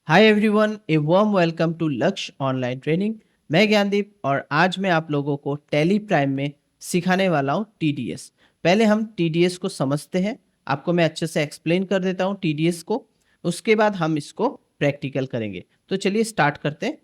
Hi everyone, a warm welcome to Lakshya online training. मैं ज्ञानदीप और आज मैं आप लोगों को टैली प्राइम में सिखाने वाला हूँ टीडीएस। पहले हम टीडीएस को समझते हैं। आपको मैं अच्छे से एक्सप्लेन कर देता हूँ टीडीएस को। उसके बाद हम इसको प्रैक्टिकल करेंगे। तो चलिए स्टार्ट करते हैं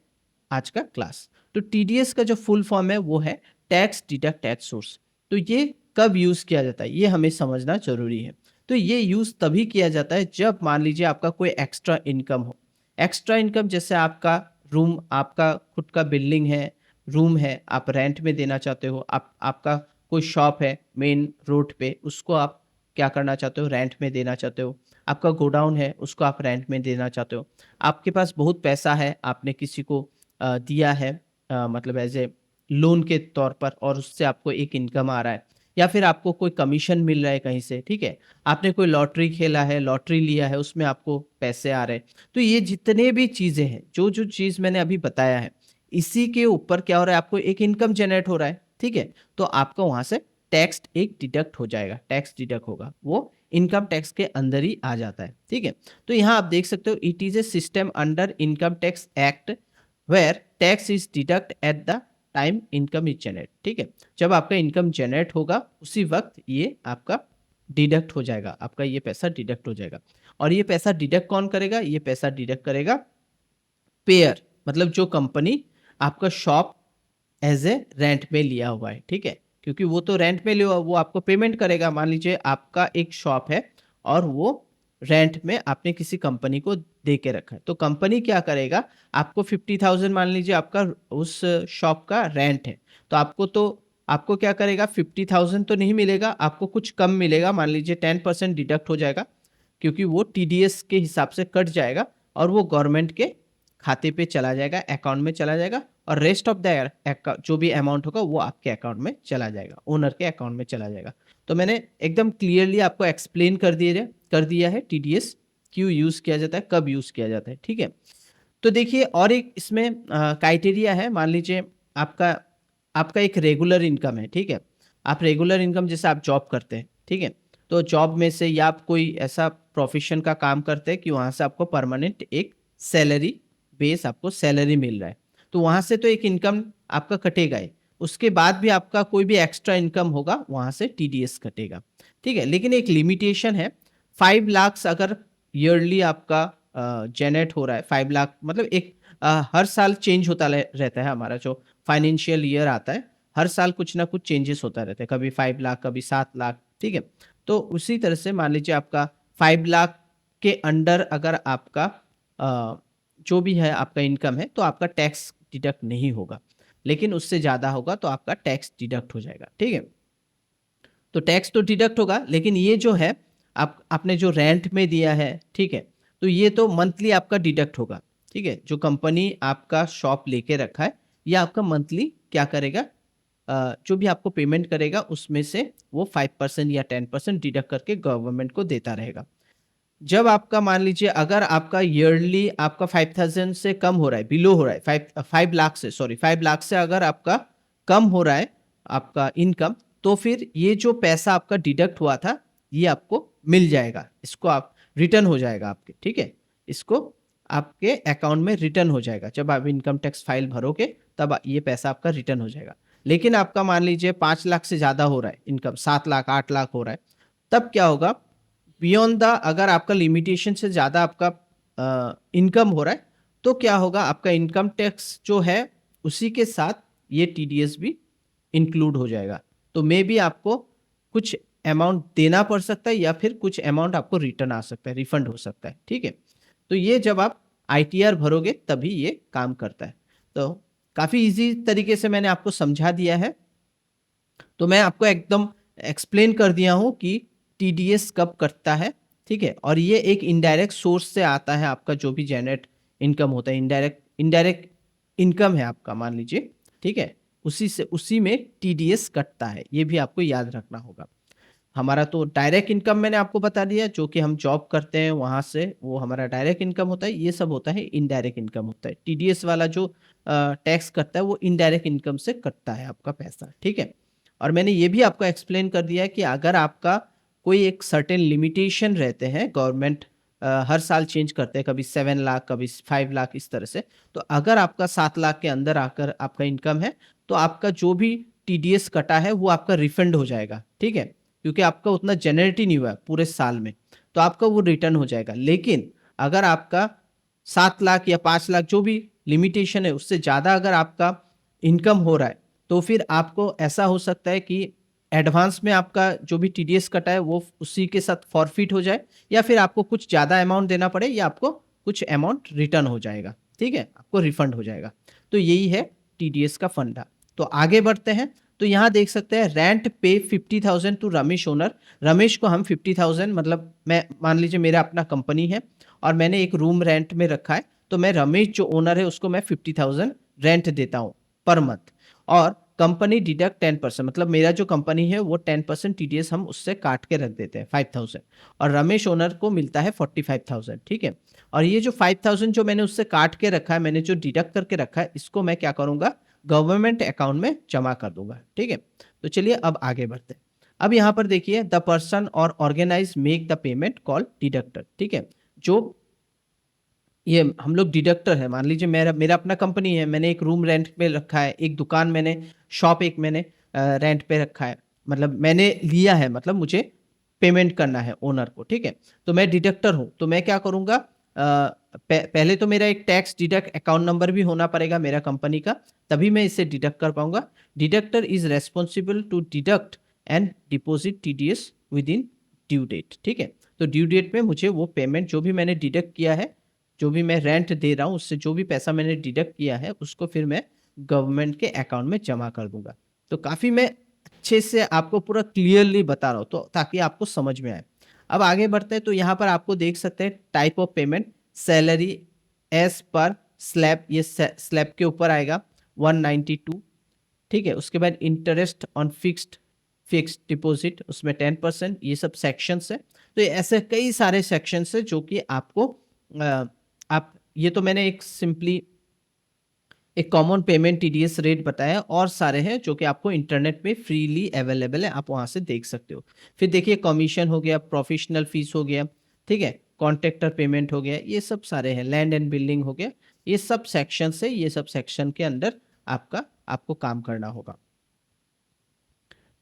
आज का क्लास। तो टीडीएस का जो फुल फॉर्म है वो है टैक्स डिडक्ट एट सोर्स। तो ये कब यूज़ किया जाता है ये हमें समझना जरूरी है। तो ये यूज़ तभी किया जाता है जब मान लीजिए आपका कोई एक्स्ट्रा इनकम हो। एक्स्ट्रा इनकम जैसे आपका रूम, आपका खुद का बिल्डिंग है, रूम है, आप रेंट में देना चाहते हो। आपका कोई शॉप है मेन रोड पे, उसको आप क्या करना चाहते हो, रेंट में देना चाहते हो। आपका गोडाउन है, उसको आप रेंट में देना चाहते हो। आपके पास बहुत पैसा है, आपने किसी को दिया है, मतलब एज ए लोन के तौर पर, और उससे आपको एक इनकम आ रहा है, या फिर आपको कोई कमीशन मिल रहा है कहीं से, ठीक है। आपने कोई लॉटरी खेला है, लॉटरी लिया है, उसमें आपको पैसे आ रहे हैं। तो ये जितने भी चीज़ें हैं, जो चीज़ मैंने अभी बताया है, इसी के ऊपर क्या हो रहा है, आपको एक इनकम जनरेट हो रहा है, ठीक है। तो आपका वहाँ से टैक्स एक डिडक्ट हो जाएगा, टैक्स डिडक्ट होगा, वो इनकम टैक्स के अंदर ही आ जाता है, ठीक है। तो यहाँ आप देख सकते हो, it is a system under income tax act where tax is deduct at the time income is generate, ठीक है। जब आपका इनकम जनरेट होगा उसी वक्त ये आपका डिडक्ट हो जाएगा, आपका ये पैसा डिडक्ट हो जाएगा। और ये पैसा डिडक्ट कौन करेगा, ये पैसा डिडक्ट करेगा पेयर, मतलब जो कंपनी आपका शॉप एज ए रेंट पे लिया हुआ है, ठीक है। क्योंकि वो तो रेंट पे लिया हुआ, वो आपको पेमेंट करेगा। मान लीजिए आपका एक शॉप है और वो रेंट में आपने किसी कंपनी को दे के रखा है, तो कंपनी क्या करेगा, आपको 50,000 मान लीजिए आपका उस शॉप का रेंट है। तो आपको क्या करेगा, 50,000 तो नहीं मिलेगा, आपको कुछ कम मिलेगा। मान लीजिए 10% डिडक्ट हो जाएगा, क्योंकि वो टीडीएस के हिसाब से कट जाएगा और वो गवर्नमेंट के खाते पे चला जाएगा, अकाउंट में चला जाएगा। और रेस्ट ऑफ द जो भी अमाउंट होगा वो आपके अकाउंट में चला जाएगा, ओनर के अकाउंट में चला जाएगा। तो मैंने एकदम क्लियरली आपको एक्सप्लेन कर दिया है टीडीएस क्यों यूज़ किया जाता है, कब यूज़ किया जाता है, ठीक है। तो देखिए, और एक इसमें क्राइटेरिया है। मान लीजिए आपका आपका एक रेगुलर इनकम है, ठीक है। आप रेगुलर इनकम, जैसे आप जॉब करते हैं, ठीक है। तो जॉब में से, या आप कोई ऐसा प्रोफेशन का काम करते हैं कि वहाँ से आपको परमानेंट एक सैलरी बेस, आपको सैलरी मिल रहा है। तो वहाँ से तो एक इनकम आपका कटेगा ही। उसके बाद भी आपका कोई भी एक्स्ट्रा इनकम होगा, वहाँ से टीडीएस कटेगा, ठीक है। लेकिन एक लिमिटेशन है, 5 लाख अगर ईयरली आपका जनरेट हो रहा है, 5 लाख मतलब एक हर साल चेंज होता रहता है हमारा जो फाइनेंशियल ईयर आता है। हर साल कुछ ना कुछ चेंजेस होता रहता है, कभी 5 लाख, कभी 7 लाख, ठीक है। तो उसी तरह से मान लीजिए आपका 5 लाख के अंडर अगर आपका जो भी है आपका इनकम है, तो आपका टैक्स डिडक्ट नहीं होगा। लेकिन उससे ज़्यादा होगा तो आपका टैक्स डिडक्ट हो जाएगा, ठीक है। तो टैक्स तो डिडक्ट होगा, लेकिन ये जो है आपने जो रेंट में दिया है, ठीक है, तो ये तो मंथली आपका डिडक्ट होगा, ठीक है। जो कंपनी आपका शॉप लेके रखा है, ये आपका मंथली क्या करेगा, जो भी आपको पेमेंट करेगा उसमें से वो 5% या 10% डिडक्ट करके गवर्नमेंट को देता रहेगा। जब आपका मान लीजिए अगर आपका ईयरली आपका 5,000 से कम हो रहा है, बिलो हो रहा है, 5 लाख से, सॉरी 5 लाख से अगर आपका कम हो रहा है आपका इनकम, तो फिर ये जो पैसा आपका डिडक्ट हुआ था ये आपको मिल जाएगा, इसको आप रिटर्न हो जाएगा आपके, ठीक है। इसको आपके अकाउंट में रिटर्न हो जाएगा। जब आप इनकम टैक्स फाइल भरोगे तब ये पैसा आपका रिटर्न हो जाएगा। लेकिन आपका मान लीजिए 5 लाख से ज़्यादा हो रहा है इनकम, 7 लाख 8 लाख हो रहा है, तब क्या होगा, बियॉन्ड द, अगर आपका लिमिटेशन से ज़्यादा आपका इनकम हो रहा है, तो क्या होगा, आपका इनकम टैक्स जो है उसी के साथ ये टीडीएस भी इंक्लूड हो जाएगा। तो मे बी आपको कुछ अमाउंट देना पड़ सकता है, या फिर कुछ अमाउंट आपको रिटर्न आ सकता है, रिफंड हो सकता है, ठीक है। तो ये जब आप आईटीआर भरोगे तभी ये काम करता है। तो काफ़ी इजी तरीके से मैंने आपको समझा दिया है। तो मैं आपको एकदम एक्सप्लेन कर दिया हूँ कि टीडीएस कब कटता है, ठीक है। और ये एक इनडायरेक्ट सोर्स से आता है, आपका जो भी जनरेट इनकम होता है, इनडायरेक्ट इनकम है आपका, मान लीजिए, ठीक है। उसी में टीडीएस कटता है, ये भी आपको याद रखना होगा। हमारा तो डायरेक्ट इनकम मैंने आपको बता दिया, जो कि हम जॉब करते हैं वहाँ से, वो हमारा डायरेक्ट इनकम होता है। ये सब होता है इनडायरेक्ट इनकम होता है। टीडीएस वाला जो टैक्स कटता है वो इनडायरेक्ट इनकम से कटता है आपका पैसा, ठीक है। और मैंने ये भी आपको एक्सप्लेन कर दिया है कि अगर आपका कोई एक सर्टेन लिमिटेशन रहते हैं गवर्नमेंट हर साल चेंज करते हैं, कभी 7 लाख, कभी 5 लाख, इस तरह से। तो अगर आपका 7 लाख के अंदर आकर आपका इनकम है, तो आपका जो भी टीडीएस कटा है वो आपका रिफंड हो जाएगा, ठीक है? क्योंकि आपका उतना जनरेट ही नहीं हुआ है पूरे साल में, तो आपका वो रिटर्न हो जाएगा। लेकिन अगर आपका 7 लाख या 5 लाख जो भी लिमिटेशन है उससे ज़्यादा अगर आपका इनकम हो रहा है, तो फिर आपको ऐसा हो सकता है कि एडवांस में आपका जो भी टीडीएस कटा है वो उसी के साथ फॉरफिट हो जाए, या फिर आपको कुछ ज़्यादा अमाउंट देना पड़े, या आपको कुछ अमाउंट रिटर्न हो जाएगा, ठीक है? आपको रिफंड हो जाएगा। तो यही है टीडीएस का फंडा। तो आगे बढ़ते हैं, तो यहाँ देख सकते हैं रेंट पे 50,000 टू रमेश ओनर। रमेश को हम 50,000, मतलब मैं मान लीजिए मेरा अपना कंपनी है और मैंने एक रूम रेंट में रखा है, तो मैं रमेश जो ओनर है उसको मैं 50,000 रेंट देता हूँ पर मंथ। और कंपनी डिडक्ट 10%, मतलब मेरा जो कंपनी है वो 10% टीडीएस हम उससे काट के रख देते हैं 5,000, और रमेश ओनर को मिलता है 45,000, ठीक है? और ये जो 5,000 जो मैंने उससे काट के रखा है, मैंने जो डिडक्ट करके रखा है, इसको मैं क्या करूंगा, गवर्नमेंट अकाउंट में जमा कर दूंगा, ठीक है? तो चलिए अब आगे बढ़ते हैं। अब यहाँ पर देखिए, द पर्सन और organise make the payment call deductor, ठीक है? जो ये हम लोग डिडक्टर है, मान लीजिए मेरा मेरा अपना कंपनी है, मैंने एक रूम रेंट पे रखा है, एक दुकान मैंने, शॉप एक मैंने रेंट पे रखा है, मतलब मैंने लिया है, मतलब मुझे पेमेंट करना है ओनर को, ठीक है? तो मैं डिडक्टर हूँ, तो मैं क्या करूँगा, पहले तो मेरा एक टैक्स डिडक्ट अकाउंट नंबर भी होना पड़ेगा मेरा कंपनी का, तभी मैं इसे डिडक्ट कर पाऊंगा। Deductor is responsible to deduct and deposit TDS within due date, ठीक है? तो ड्यू डेट में मुझे वो पेमेंट जो भी मैंने डिडक्ट किया है, जो भी मैं रेंट दे रहा हूँ उससे जो भी पैसा मैंने डिडक्ट किया है उसको फिर मैं गवर्नमेंट के अकाउंट में जमा कर दूंगा। तो काफ़ी मैं अच्छे से आपको पूरा क्लियरली बता रहा हूँ, तो ताकि आपको समझ में आए। अब आगे बढ़ते हैं, तो यहाँ पर आपको देख सकते हैं type of payment, salary as per slab, ये स्लैब के ऊपर आएगा 192, ठीक है? उसके बाद इंटरेस्ट ऑन फिक्स्ड डिपॉजिट, उसमें 10%, ये सब सेक्शंस है। तो ये ऐसे कई सारे सेक्शंस है जो कि आपको आप, ये तो मैंने एक सिंपली एक कॉमन पेमेंट टीडीएस रेट बताया, और सारे हैं जो कि आपको इंटरनेट पे फ्रीली अवेलेबल है, आप वहां से देख सकते हो। फिर देखिए कमीशन हो गया, प्रोफेशनल फीस हो गया, ठीक है, कॉन्ट्रैक्टर पेमेंट हो गया, ये सब सारे हैं, लैंड एंड बिल्डिंग हो गया, ये सब सेक्शन से, ये सब सेक्शन के अंदर आपको काम करना होगा।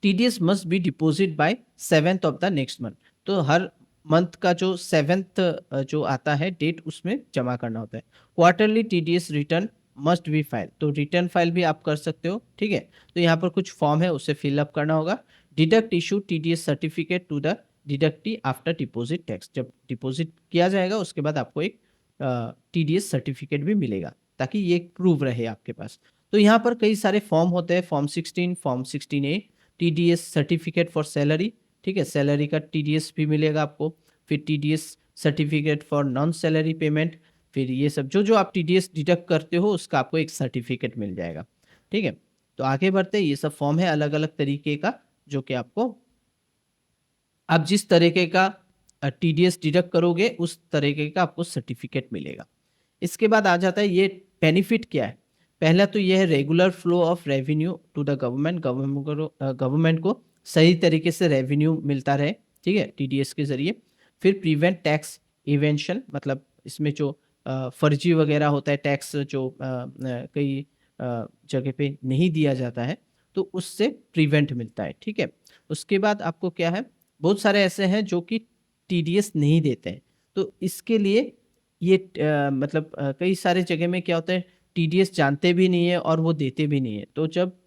TDS must be deposit by 7th of the next month. तो हर मंथ का जो 7th जो आता है डेट, उसमें जमा करना होता है। Quarterly TDS return must be file, तो रिटर्न फाइल भी आप कर सकते हो, ठीक है? तो यहाँ पर कुछ फॉर्म है, उसे फिलअप करना होगा। Deduct issue TDS certificate to the deductee after deposit tax, जब डिपॉजिट किया जाएगा उसके बाद आपको एक टीडीएस सर्टिफिकेट भी मिलेगा, ताकि ये प्रूव रहे आपके पास। तो यहाँ पर कई सारे फॉर्म होते हैं, form 16, form 16A, TDS certificate for salary, ठीक है, सैलरी का टीडीएस भी मिलेगा आपको। फिर TDS certificate for non salary payment, फिर ये सब जो जो आप टीडीएस डिडक्ट करते हो उसका आपको एक सर्टिफिकेट मिल जाएगा, ठीक है? तो आगे बढ़ते हैं, ये सब फॉर्म है अलग अलग तरीके का, जो कि आपको, आप जिस तरीके का टीडीएस डिडक्ट करोगे उस तरीके का आपको सर्टिफिकेट मिलेगा। इसके बाद आ जाता है ये बेनिफिट क्या है। पहला तो ये है regular flow of revenue to the government, government को सही तरीके से रेवेन्यू मिलता रहे, ठीक है, टीडीएस के जरिए। फिर प्रिवेंट टैक्स इवेंशन, मतलब इसमें जो फर्जी वगैरह होता है, टैक्स जो कई जगह पे नहीं दिया जाता है, तो उससे प्रिवेंट मिलता है, ठीक है? उसके बाद आपको क्या है, बहुत सारे ऐसे हैं जो कि टीडीएस नहीं देते हैं, तो इसके लिए ये मतलब कई सारे जगह में क्या होता है, टीडीएस जानते भी नहीं है और वो देते भी नहीं है। तो जब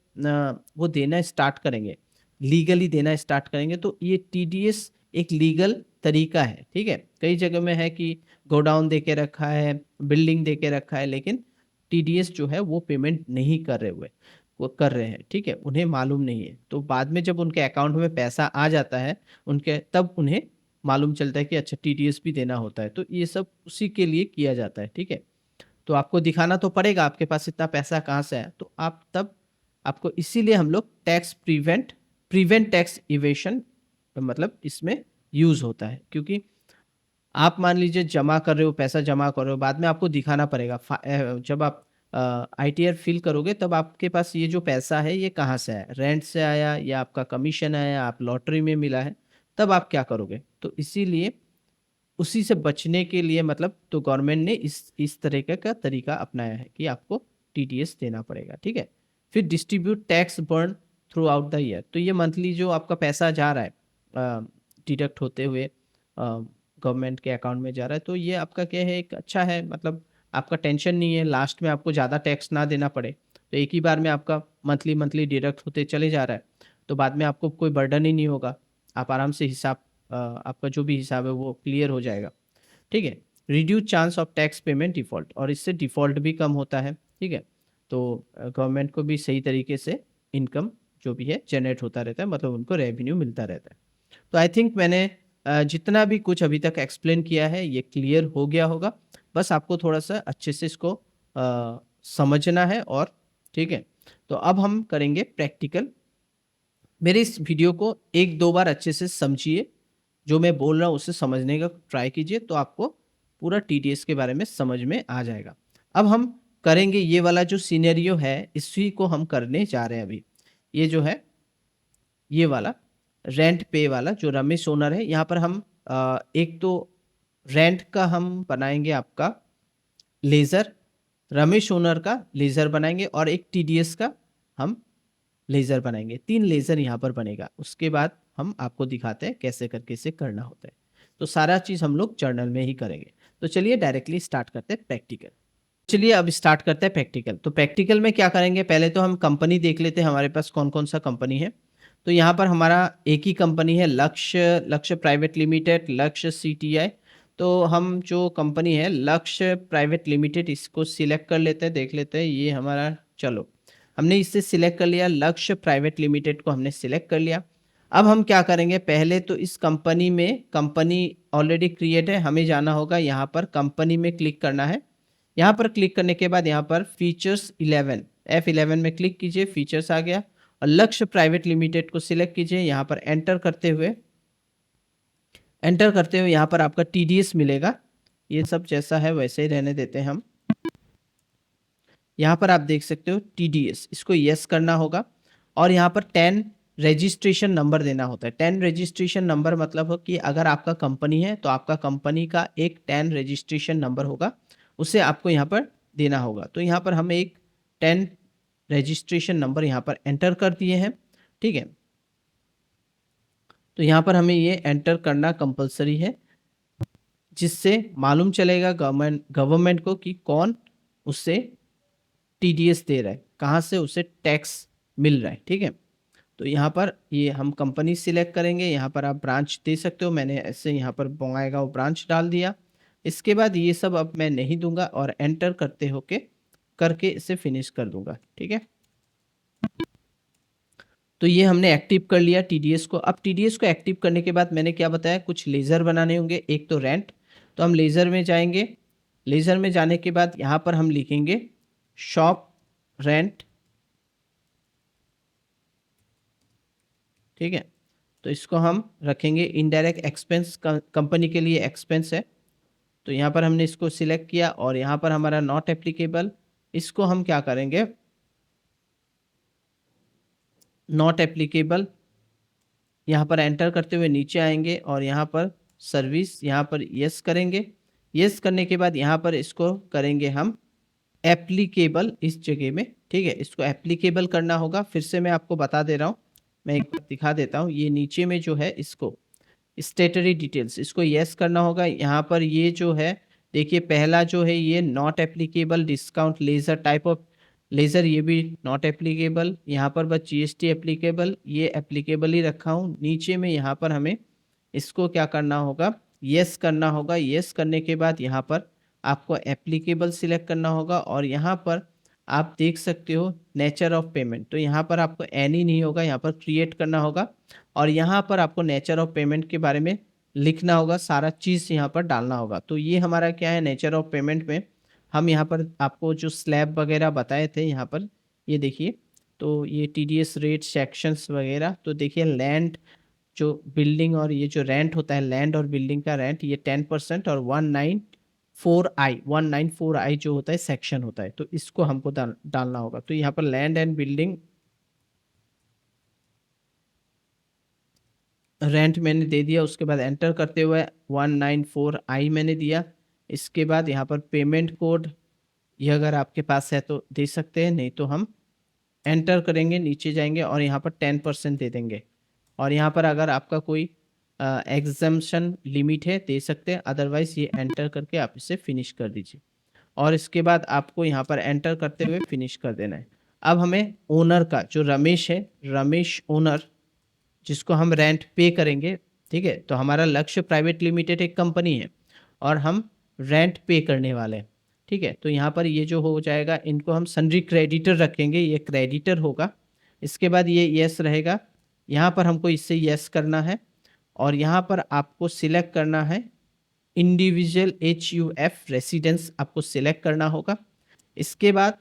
वो देना स्टार्ट करेंगे, लीगली देना स्टार्ट करेंगे, तो ये टीडीएस एक लीगल तरीका है, ठीक है? कई जगह में है कि गोडाउन दे के रखा है, बिल्डिंग दे के रखा है, लेकिन टीडीएस जो है वो पेमेंट नहीं कर रहे हुए, वो कर रहे हैं, ठीक है, उन्हें मालूम नहीं है। तो बाद में जब उनके अकाउंट में पैसा आ जाता है उनके, तब उन्हें मालूम चलता है कि अच्छा टीडीएस भी देना होता है। तो ये सब उसी के लिए किया जाता है, ठीक है? तो आपको दिखाना तो पड़ेगा आपके पास इतना पैसा कहाँ से है, तो आप तब, आपको इसीलिए हम लोग टैक्स प्रिवेंट टैक्स इवेशन, मतलब इसमें यूज होता है। क्योंकि आप मान लीजिए जमा कर रहे हो, पैसा जमा कर रहे हो, बाद में आपको दिखाना पड़ेगा, जब आप आईटीआर फिल करोगे तब आपके पास ये जो पैसा है ये कहाँ से आया, रेंट से आया या आपका कमीशन आया, आप लॉटरी में मिला है, तब आप क्या करोगे? तो इसीलिए उसी से बचने के लिए मतलब तो गवर्नमेंट ने इस तरीके का तरीका अपनाया है कि आपको टीडीएस देना पड़ेगा, ठीक है। फिर distribute tax burn through out the year, तो ये मंथली जो आपका पैसा जा रहा है डिडक्ट होते हुए गवर्नमेंट के अकाउंट में जा रहा है, तो ये आपका क्या है, एक अच्छा है, मतलब आपका टेंशन नहीं है, लास्ट में आपको ज़्यादा टैक्स ना देना पड़े, तो एक ही बार में आपका मंथली मंथली डिडक्ट होते चले जा रहा है, तो बाद में आपको कोई बर्डन ही नहीं होगा, आप आराम से हिसाब आपका जो भी हिसाब है वो क्लियर हो जाएगा, ठीक है। Reduce chance of tax payment default, और इससे डिफ़ॉल्ट भी कम होता है, ठीक है। तो गवर्नमेंट को भी सही तरीके से इनकम जो भी है जनरेट होता रहता है, मतलब उनको रेवेन्यू मिलता रहता है। तो आई थिंक मैंने जितना भी कुछ अभी तक एक्सप्लेन किया है ये क्लियर हो गया होगा, बस आपको थोड़ा सा अच्छे से इसको समझना है, और ठीक है। तो अब हम करेंगे प्रैक्टिकल। मेरे इस वीडियो को एक दो बार अच्छे से समझिए, जो मैं बोल रहा हूँ उसे समझने का ट्राई कीजिए, तो आपको पूरा टीडीएस के बारे में समझ में आ जाएगा। अब हम करेंगे ये वाला जो सिनेरियो है, इसी को हम करने जा रहे हैं अभी। ये जो है ये वाला रेंट पे वाला जो रमेश ओनर है, यहाँ पर हम एक तो रेंट का हम बनाएंगे आपका लेज़र, रमेश ओनर का लेज़र बनाएंगे, और एक टीडीएस का हम लेज़र बनाएंगे। 3 लेज़र यहाँ पर बनेगा। उसके बाद हम आपको दिखाते हैं कैसे करके इसे करना होता है। तो सारा चीज़ हम लोग जर्नल में ही करेंगे। तो चलिए डायरेक्टली स्टार्ट करते हैं प्रैक्टिकल। चलिए अब स्टार्ट करते हैं प्रैक्टिकल। तो प्रैक्टिकल में क्या करेंगे, पहले तो हम कंपनी देख लेते हैं हमारे पास कौन-कौन सा कंपनी है। तो यहाँ पर हमारा एक ही कंपनी है, लक्ष्य प्राइवेट लिमिटेड, लक्ष्य सीटीआई। तो हम जो कंपनी है लक्ष्य प्राइवेट लिमिटेड, इसको सिलेक्ट कर लेते हैं, देख लेते हैं ये हमारा, चलो हमने इसे सिलेक्ट कर लिया, लक्ष्य प्राइवेट लिमिटेड को हमने सिलेक्ट कर लिया। अब हम क्या करेंगे, पहले तो इस कंपनी में, कंपनी ऑलरेडी क्रिएट है, हमें जाना होगा यहाँ पर कंपनी में क्लिक करना है। यहाँ पर क्लिक करने के बाद यहाँ पर फीचर्स 11 F11 में क्लिक कीजिए, फीचर्स आ गया, और लक्ष्य प्राइवेट लिमिटेड को सिलेक्ट कीजिए। यहाँ पर एंटर करते हुए यहाँ पर आपका टीडीएस मिलेगा। ये सब जैसा है वैसे ही रहने देते हैं हम। यहाँ पर आप देख सकते हो टीडीएस, इसको यस करना होगा, और यहाँ पर 10 रजिस्ट्रेशन नंबर देना होता है। 10 रजिस्ट्रेशन नंबर मतलब हो कि अगर आपका कंपनी है तो आपका कंपनी का एक 10 रजिस्ट्रेशन नंबर होगा, उसे आपको यहाँ पर देना होगा। तो यहाँ पर हम एक 10 रजिस्ट्रेशन नंबर यहाँ पर एंटर कर दिए हैं, ठीक है। तो यहाँ पर हमें ये एंटर करना कंपलसरी है, जिससे मालूम चलेगा गवर्नमेंट को कि कौन उससे टीडीएस दे रहा है, कहाँ से उसे टैक्स मिल रहा है, ठीक है। तो यहाँ पर ये हम कंपनी सिलेक्ट करेंगे, यहाँ पर आप ब्रांच दे सकते हो, मैंने ऐसे यहाँ पर बोंगाईगांव ब्रांच डाल दिया। इसके बाद ये सब अब मैं नहीं दूंगा, और एंटर करते होके करके इसे फिनिश कर दूंगा, ठीक है। तो ये हमने एक्टिव कर लिया टीडीएस को। अब टीडीएस को एक्टिव करने के बाद मैंने क्या बताया, कुछ लेज़र बनाने होंगे, एक तो रेंट। तो हम लेज़र में जाएंगे, लेज़र में जाने के बाद यहाँ पर हम लिखेंगे शॉप रेंट, ठीक है। तो इसको हम रखेंगे इनडायरेक्ट एक्सपेंस, कंपनी के लिए एक्सपेंस है। तो यहाँ पर हमने इसको सिलेक्ट किया, और यहाँ पर हमारा नॉट एप्लीकेबल, इसको हम क्या करेंगे, नॉट एप्लीकेबल, यहाँ पर एंटर करते हुए नीचे आएंगे, और यहाँ पर सर्विस, यहाँ पर यस करेंगे। यस करने के बाद यहाँ पर इसको करेंगे हम एप्लीकेबल इस जगह में, ठीक है। इसको एप्लीकेबल करना होगा, फिर से मैं आपको बता दे रहा हूँ, मैं एक बार दिखा देता हूँ। ये नीचे में जो है इसको स्टेटरी डिटेल्स, इसको यस करना होगा। यहाँ पर ये जो है देखिए, पहला जो है ये not applicable, discount laser, type of laser, ये भी नॉट एप्लीकेबल। यहाँ पर बस जीएसटी एप्लीकेबल, ये एप्लीकेबल ही रखा हूँ। नीचे में यहाँ पर हमें इसको क्या करना होगा, यस करना होगा। यस करने के बाद यहाँ पर आपको एप्लीकेबल सिलेक्ट करना होगा, और यहाँ पर आप देख सकते हो नेचर ऑफ पेमेंट, तो यहाँ पर आपको एनी नहीं होगा, यहाँ पर क्रिएट करना होगा, और यहाँ पर आपको नेचर ऑफ पेमेंट के बारे में लिखना होगा, सारा चीज़ यहाँ पर डालना होगा। तो ये हमारा क्या है, नेचर ऑफ पेमेंट में हम यहाँ पर आपको जो स्लैब वगैरह बताए थे, यहाँ पर ये देखिए, तो ये टीडीएस रेट सेक्शंस वगैरह, तो देखिए लैंड जो बिल्डिंग, और ये जो रेंट होता है लैंड और बिल्डिंग का रेंट, ये 10%, और 194I जो होता है सेक्शन होता है, तो इसको हमको डालना होगा। तो यहाँ पर लैंड एंड बिल्डिंग रेंट मैंने दे दिया, उसके बाद एंटर करते हुए 194 मैंने दिया। इसके बाद यहाँ पर पेमेंट कोड, ये अगर आपके पास है तो दे सकते हैं, नहीं तो हम एंटर करेंगे, नीचे जाएंगे और यहाँ पर 10% दे देंगे। और यहाँ पर अगर आपका कोई एग्जम्पशन लिमिट है दे सकते हैं, अदरवाइज ये एंटर करके आप इसे फिनिश कर दीजिए। और इसके बाद आपको यहाँ पर एंटर करते हुए फिनिश कर देना है। अब हमें ओनर का, जो रमेश है, रमेश ओनर, जिसको हम रेंट पे करेंगे, ठीक है, तो हमारा लक्ष्य प्राइवेट लिमिटेड एक कंपनी है और हम रेंट पे करने वाले हैं, ठीक है। तो यहाँ पर ये जो हो जाएगा, इनको हम सन्ड्री क्रेडिटर रखेंगे, ये क्रेडिटर होगा। इसके बाद ये यस रहेगा, यहाँ पर हमको इससे यस करना है और यहाँ पर आपको सिलेक्ट करना है इंडिविजुअल HUF रेसिडेंस, आपको सिलेक्ट करना होगा। इसके बाद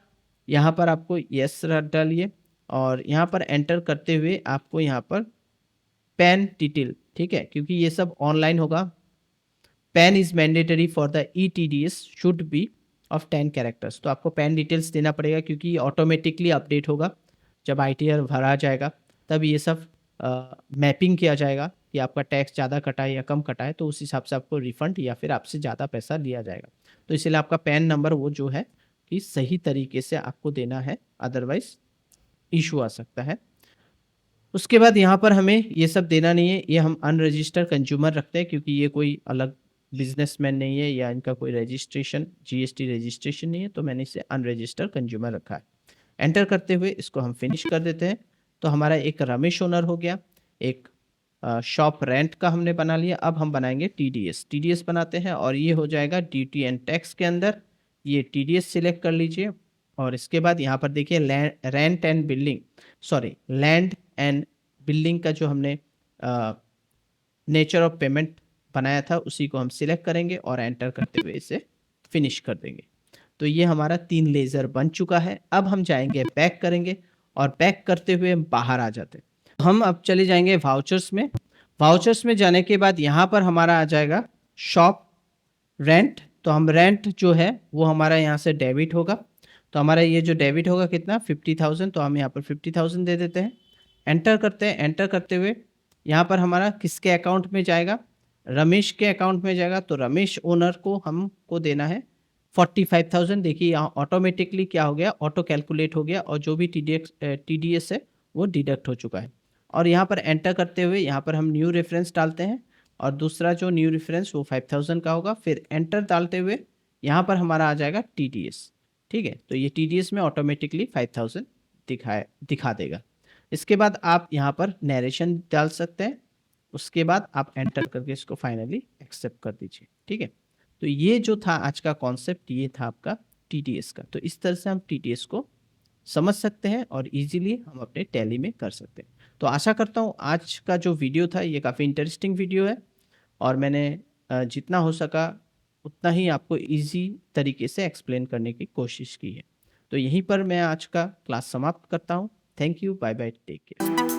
यहाँ पर आपको यस डालिए और यहाँ पर एंटर करते हुए आपको यहाँ पर पैन डिटेल, ठीक है, क्योंकि ये सब ऑनलाइन होगा। Pan is mandatory for the ETDS should be of 10 characters, तो आपको पैन डिटेल्स देना पड़ेगा क्योंकि ये ऑटोमेटिकली अपडेट होगा। जब ITR भरा जाएगा तब ये सब मैपिंग किया जाएगा कि आपका टैक्स ज़्यादा कटा है या कम कटा है, तो उस हिसाब से आपको रिफंड या फिर आपसे ज़्यादा पैसा लिया जाएगा। तो इसलिए आपका पैन नंबर वो जो है कि सही तरीके से आपको देना है, अदरवाइज इशू आ सकता है। उसके बाद यहाँ पर हमें ये सब देना नहीं है, ये हम अनरजिस्टर्ड कंज्यूमर रखते हैं क्योंकि ये कोई अलग बिजनेसमैन नहीं है या इनका कोई रजिस्ट्रेशन GST रजिस्ट्रेशन नहीं है, तो मैंने इसे अनरजिस्टर्ड कंज्यूमर रखा है। एंटर करते हुए इसको हम फिनिश कर देते हैं। तो हमारा एक रमेश ओनर हो गया, एक शॉप रेंट का हमने बना लिया। अब हम बनाएंगे TDS बनाते हैं और ये हो जाएगा ड्यूटी एंड टैक्स के अंदर। ये TDS सिलेक्ट कर लीजिए और इसके बाद यहाँ पर देखिए rent and building, sorry land and building का जो हमने नेचर ऑफ पेमेंट बनाया था उसी को हम सिलेक्ट करेंगे और एंटर करते हुए इसे फिनिश कर देंगे। तो ये हमारा 3 लेज़र बन चुका है। अब हम जाएंगे बैक करेंगे और बैक करते हुए हम बाहर आ जाते हैं। हम अब चले जाएंगे वाउचर्स में। वाउचर्स में जाने के बाद यहाँ पर हमारा आ जाएगा शॉप रेंट। तो हम रेंट जो है वो हमारा यहाँ से डेबिट होगा, तो हमारा ये जो डेबिट होगा कितना 50,000, तो हम यहाँ पर 50,000 दे देते हैं। एंटर करते हैं। एंटर करते हुए यहाँ पर हमारा किसके अकाउंट में जाएगा, रमेश के अकाउंट में जाएगा। तो रमेश ओनर को हमको देना है 45,000। देखिए यहाँ ऑटोमेटिकली क्या हो गया, ऑटो कैलकुलेट हो गया और जो भी TDS है वो डिडक्ट हो चुका है। और यहाँ पर एंटर करते हुए यहाँ पर हम न्यू रेफरेंस डालते हैं और दूसरा जो न्यू रेफरेंस वो 5,000 का होगा। फिर एंटर डालते हुए यहाँ पर हमारा आ जाएगा TDS, ठीक है। तो ये TDS में ऑटोमेटिकली 5,000 दिखा देगा। इसके बाद आप यहाँ पर नरेशन डाल सकते हैं, उसके बाद आप एंटर करके इसको फाइनली एक्सेप्ट कर दीजिए, ठीक है। तो ये जो था आज का कॉन्सेप्ट, ये था आपका TDS का। तो इस तरह से हम TDS को समझ सकते हैं और इजीली हम अपने टैली में कर सकते हैं। तो आशा करता हूँ आज का जो वीडियो था ये काफ़ी इंटरेस्टिंग वीडियो है और मैंने जितना हो सका उतना ही आपको इजी तरीके से एक्सप्लेन करने की कोशिश की है। तो यहीं पर मैं आज का क्लास समाप्त करता हूँ। Thank you, bye bye, take care.